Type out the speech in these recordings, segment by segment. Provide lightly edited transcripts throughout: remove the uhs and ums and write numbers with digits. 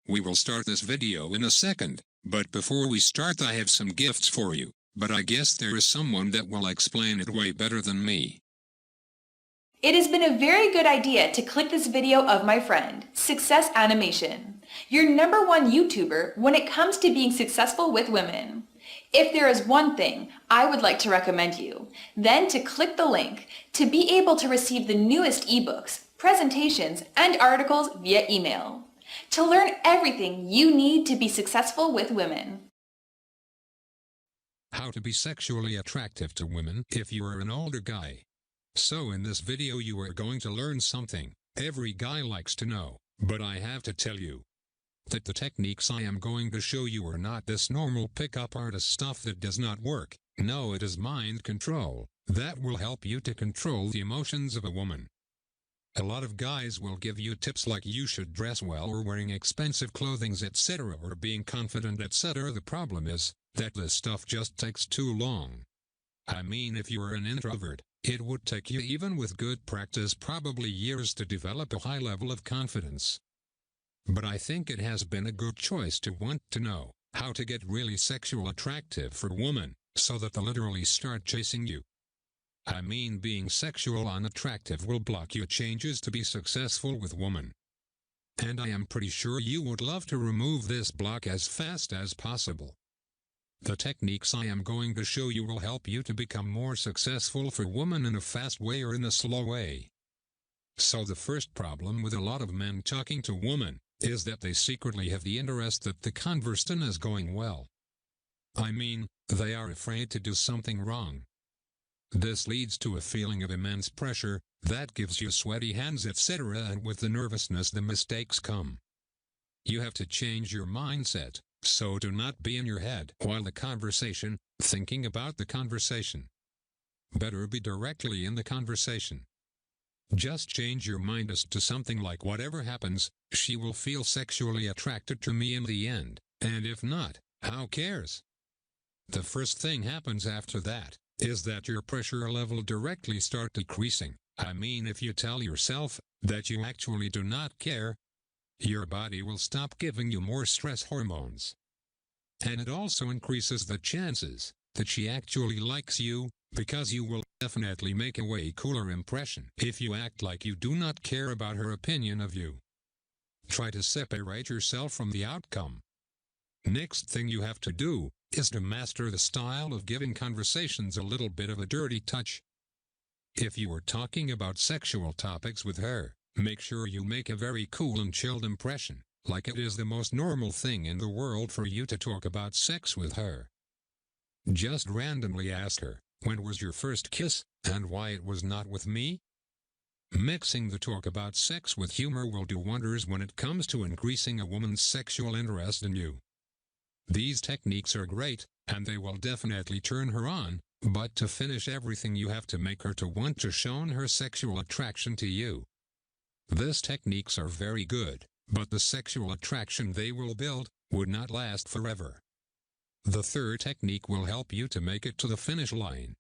We will start this video in a second, but before we start I have some gifts for you, but I guess there is someone that will explain it way better than me. It has been a very good idea to click this video of my friend, Success Animation, your #1 YouTuber when it comes to being successful with women. If there is one thing I would like to recommend you, then to click the link to be able to receive the newest ebooks, presentations, and articles via email, to learn everything you need to be successful with women. How to be sexually attractive to women if you are an older guy. So in this video you are going to learn something every guy likes to know, but I have to tell you that the techniques I am going to show you are not this normal pickup artist stuff that does not work. No, it is mind control that will help you to control the emotions of a woman. A lot of guys will give you tips like you should dress well or wearing expensive clothing, etc., or being confident, etc. The problem is that this stuff just takes too long. I mean, if you are an introvert, it would take you, even with good practice, probably years to develop a high level of confidence. But I think it has been a good choice to want to know how to get really sexual attractive for women, so that they literally start chasing you. I mean, being sexual unattractive will block your changes to be successful with women. And I am pretty sure you would love to remove this block as fast as possible. The techniques I am going to show you will help you to become more successful for women in a fast way or in a slow way. So the first problem with a lot of men talking to women is that they secretly have the interest that the conversation is going well. I mean, they are afraid to do something wrong. This leads to a feeling of immense pressure that gives you sweaty hands, etc., and with the nervousness the mistakes come. You have to change your mindset. So do not be in your head while the conversation, thinking about the conversation. Better be directly in the conversation. Just change your mind as to something like, whatever happens, she will feel sexually attracted to me in the end, and if not, how cares? The first thing happens after that is that your pressure level directly start decreasing. I mean, if you tell yourself that you actually do not care, your body will stop giving you more stress hormones. And it also increases the chances that she actually likes you, because you will definitely make a way cooler impression if you act like you do not care about her opinion of you. Try to separate yourself from the outcome. Next thing you have to do is to master the style of giving conversations a little bit of a dirty touch. If you are talking about sexual topics with her, make sure you make a very cool and chilled impression, like it is the most normal thing in the world for you to talk about sex with her. Just randomly ask her, when was your first kiss, and why it was not with me? Mixing the talk about sex with humor will do wonders when it comes to increasing a woman's sexual interest in you. These techniques are great, and they will definitely turn her on, but to finish everything you have to make her to want to show her sexual attraction to you. These techniques are very good, but the sexual attraction they will build would not last forever. The third technique will help you to make it to the finish line.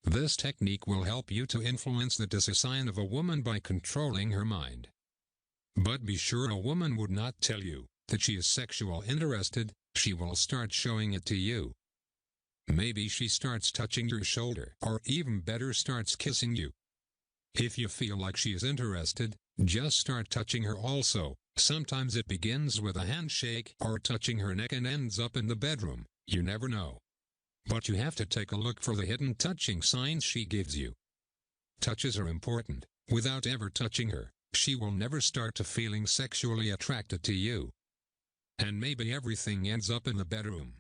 This technique will help you to influence the design of a woman by controlling her mind. But be sure a woman would not tell you that she is sexually interested. She will start showing it to you. Maybe she starts touching your shoulder, or even better, starts kissing you. If you feel like she is interested, just start touching her also. Sometimes it begins with a handshake or touching her neck and ends up in the bedroom. You never know. But you have to take a look for the hidden touching signs she gives you. Touches are important. Without ever touching her, she will never start to feeling sexually attracted to you. And maybe everything ends up in the bedroom.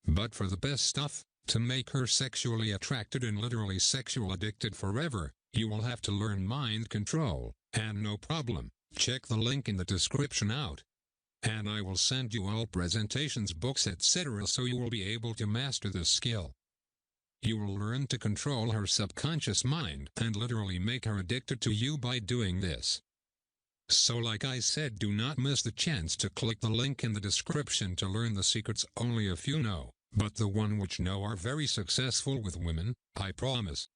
But for the best stuff, to make her sexually attracted and literally sexual addicted forever, you will have to learn mind control, and no problem, check the link in the description out. And I will send you all presentations, books, etc., so you will be able to master this skill. You will learn to control her subconscious mind and literally make her addicted to you by doing this. So like I said, do not miss the chance to click the link in the description to learn the secrets only a few know, but the one which know are very successful with women, I promise.